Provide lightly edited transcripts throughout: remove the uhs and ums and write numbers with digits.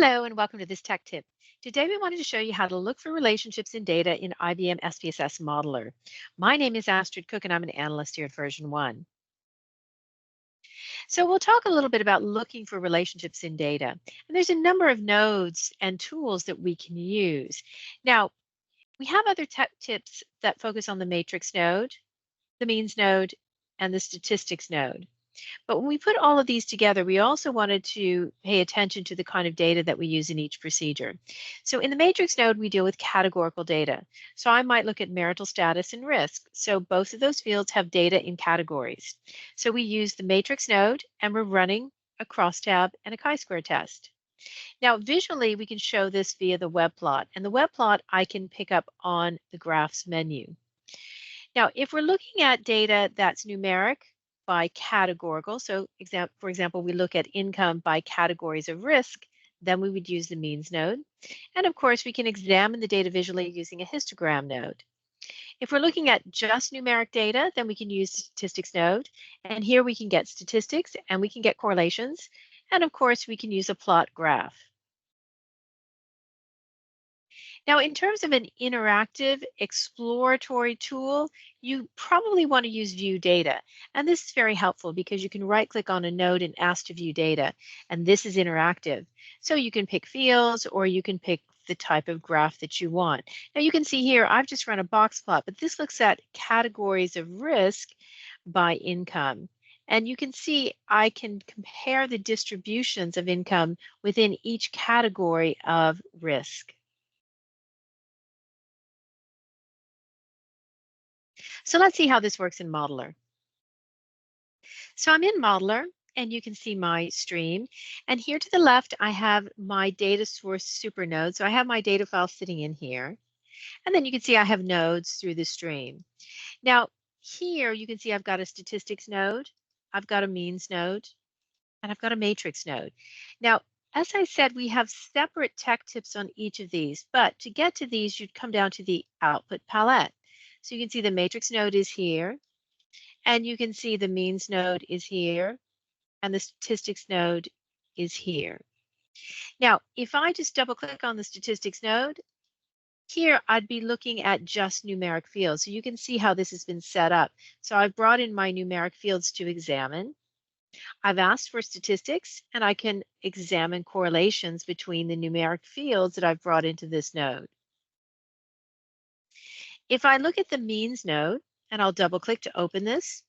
Hello and welcome to this tech tip. Today we wanted to show you how to look for relationships in data in IBM SPSS Modeler. My name is Astrid Cook and I'm an analyst here at version 1. So we'll talk a little bit about looking for relationships in data. And there's a number of nodes and tools that we can use. Now, we have other tech tips that focus on the matrix node, the means node, and the statistics node. But when we put all of these together, we also wanted to pay attention to the kind of data that we use in each procedure. So in the matrix node, we deal with categorical data. So I might look at marital status and risk. So both of those fields have data in categories. So we use the matrix node and we're running a crosstab and a chi-square test. Now visually, we can show this via the web plot. And the web plot I can pick up on the graphs menu. Now, if we're looking at data that's numeric, by categorical. So for example, we look at income by categories of risk, then we would use the means node. And of course, we can examine the data visually using a histogram node. If we're looking at just numeric data, then we can use the statistics node. And here we can get statistics and we can get correlations. And of course, we can use a plot graph. Now, in terms of an interactive exploratory tool, you probably want to use View Data. And this is very helpful because you can right-click on a node and ask to view data. And this is interactive. So you can pick fields or you can pick the type of graph that you want. Now you can see here, I've just run a box plot, but this looks at categories of risk by income. And you can see I can compare the distributions of income within each category of risk. So let's see how this works in Modeler. So I'm in Modeler and you can see my stream. And here to the left, I have my data source super node. So I have my data file sitting in here. And then you can see I have nodes through the stream. Now here you can see I've got a statistics node, I've got a means node, and I've got a matrix node. Now, as I said, we have separate tech tips on each of these, but to get to these, you'd come down to the output palette. So you can see the matrix node is here, and you can see the means node is here, and the statistics node is here. Now, if I just double click on the statistics node, here I'd be looking at just numeric fields. So you can see how this has been set up. So I've brought in my numeric fields to examine. I've asked for statistics, and I can examine correlations between the numeric fields that I've brought into this node. If I look at the means node, and I'll double click to open this,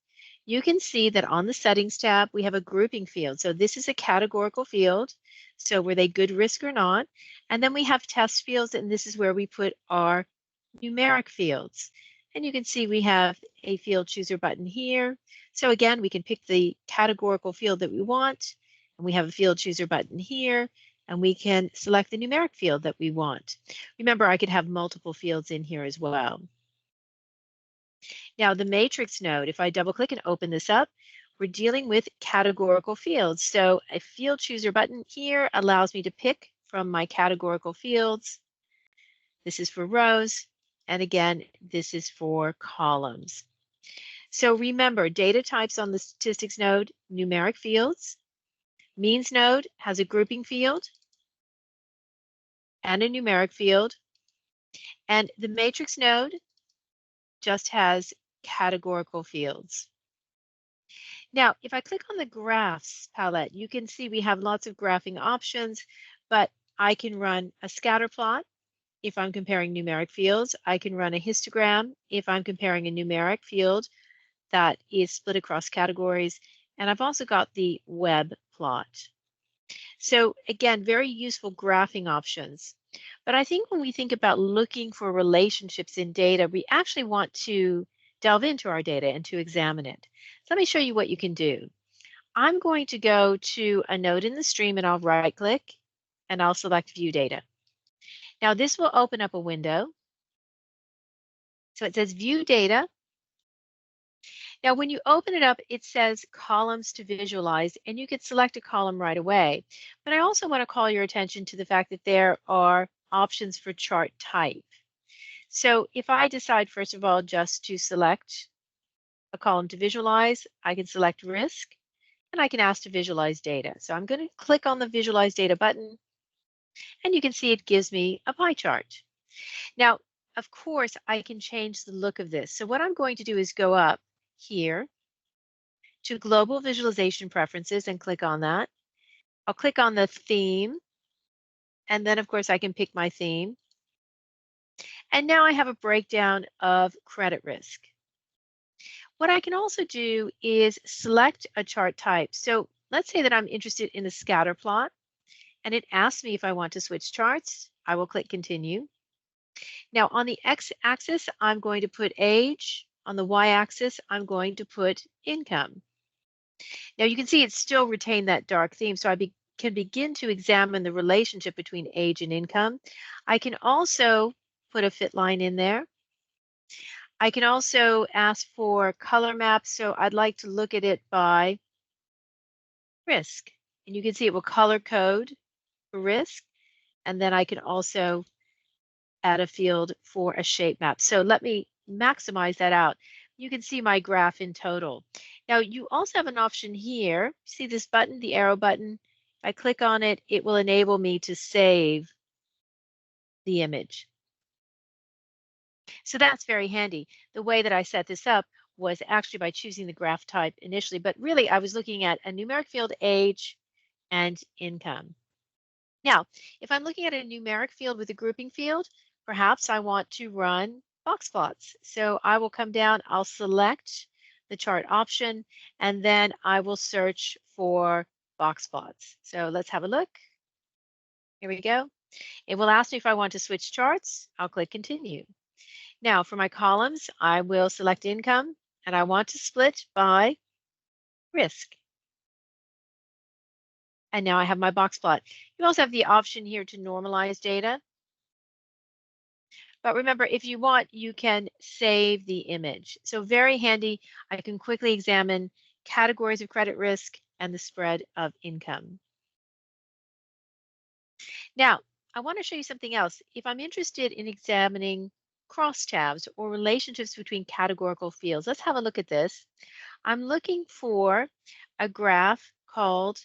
you can see that on the settings tab, we have a grouping field. So this is a categorical field. So were they good risk or not? And then we have test fields, and this is where we put our numeric fields. And you can see we have a field chooser button here. So again, we can pick the categorical field that we want, and we have a field chooser button here, and we can select the numeric field that we want. Remember, I could have multiple fields in here as well. Now, the matrix node, if I double click and open this up, we're dealing with categorical fields. So a field chooser button here allows me to pick from my categorical fields. This is for rows. And again, this is for columns. So remember, data types on the statistics node, numeric fields. Means node has a grouping field and a numeric field. And the matrix node just has categorical fields. Now, if I click on the graphs palette, you can see we have lots of graphing options, but I can run a scatter plot if I'm comparing numeric fields. I can run a histogram if I'm comparing a numeric field that is split across categories. And I've also got the web plot. So again, very useful graphing options. But I think when we think about looking for relationships in data, we actually want to delve into our data and to examine it. So let me show you what you can do. I'm going to go to a node in the stream and I'll right click and I'll select View Data. Now this will open up a window. So it says View Data. Now, when you open it up, it says columns to visualize, and you could select a column right away. But I also want to call your attention to the fact that there are options for chart type. So if I decide, first of all, just to select a column to visualize, I can select risk, and I can ask to visualize data. So I'm going to click on the Visualize Data button, And you can see it gives me a pie chart. Now, of course, I can change the look of this. So what I'm going to do is go up here to Global Visualization Preferences and click on that. I'll click on the theme, and then, of course, I can pick my theme. And now I have a breakdown of credit risk. What I can also do is select a chart type. So let's say that I'm interested in the scatter plot, and it asks me if I want to switch charts. I will click Continue. Now on the x-axis, I'm going to put age. On the y-axis, I'm going to put income. Now you can see it's still retained that dark theme, so I can begin to examine the relationship between age and income. I can also put a fit line in there. I can also ask for color maps, so I'd like to look at it by risk. And you can see it will color code for risk, and then I can also add a field for a shape map. So let me maximize that out. You can see my graph in total. Now you also have an option here. See this button, the arrow button? If I click on it, it will enable me to save the image. So that's very handy. The way that I set this up was actually by choosing the graph type initially, but really I was looking at a numeric field, age, and income. Now, if I'm looking at a numeric field with a grouping field, perhaps I want to run box plots. So I will come down, I'll select the chart option, and then I will search for box plots. So let's have a look. Here we go. It will ask me if I want to switch charts. I'll click Continue. Now for my columns, I will select income, and I want to split by risk. And now I have my box plot. You also have the option here to normalize data. But remember, if you want, you can save the image. So very handy. I can quickly examine categories of credit risk and the spread of income. Now, I want to show you something else. If I'm interested in examining crosstabs or relationships between categorical fields, let's have a look at this. I'm looking for a graph called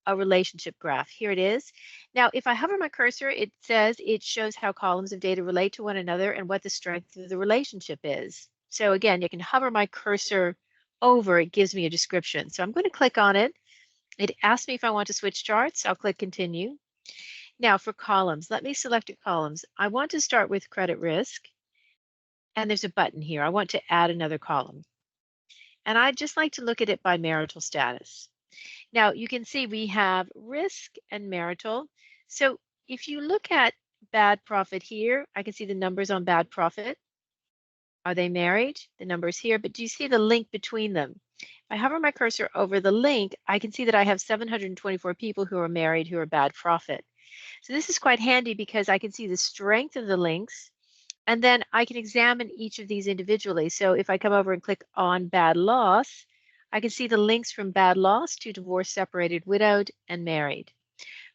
a relationship graph. Here it is. Now, if I hover my cursor, it says it shows how columns of data relate to one another and what the strength of the relationship is. So again, you can hover my cursor over, it gives me a description. So I'm going to click on it. It asks me if I want to switch charts. I'll click Continue. Now for columns, let me select a columns. I want to start with credit risk, and there's a button here. I want to add another column. And I'd just like to look at it by marital status. Now you can see we have risk and marital. So if you look at bad profit here, I can see the numbers on bad profit. Are they married? The numbers here, but do you see the link between them? If I hover my cursor over the link, I can see that I have 724 people who are married who are bad profit. So this is quite handy because I can see the strength of the links, and then I can examine each of these individually. So if I come over and click on bad loss, I can see the links from bad loss to divorced, separated, widowed, and married.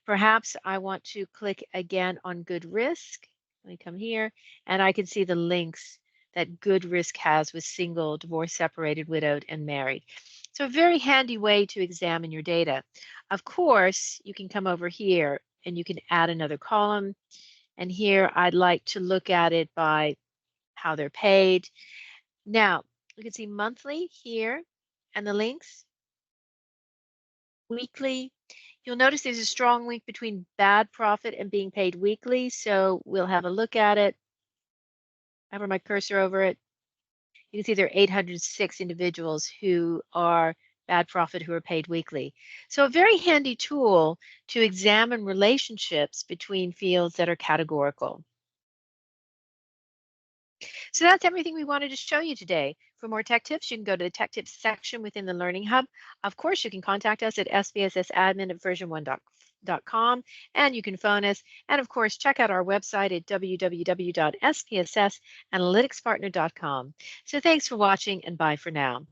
Perhaps I want to click again on good risk. Let me come here, and I can see the links that good risk has with single, divorced, separated, widowed, and married. So a very handy way to examine your data. Of course, you can come over here and you can add another column. And here I'd like to look at it by how they're paid. Now, you can see monthly here and the links. Weekly, you'll notice there's a strong link between bad profit and being paid weekly. So we'll have a look at it. Hover my cursor over it. You can see there are 806 individuals who are bad profit who are paid weekly. So a very handy tool to examine relationships between fields that are categorical. So that's everything we wanted to show you today. For more tech tips, you can go to the tech tips section within the Learning Hub. Of course, you can contact us at spssadmin@version1.com, and you can phone us. And of course, check out our website at www.spssanalyticspartner.com. So thanks for watching, and bye for now.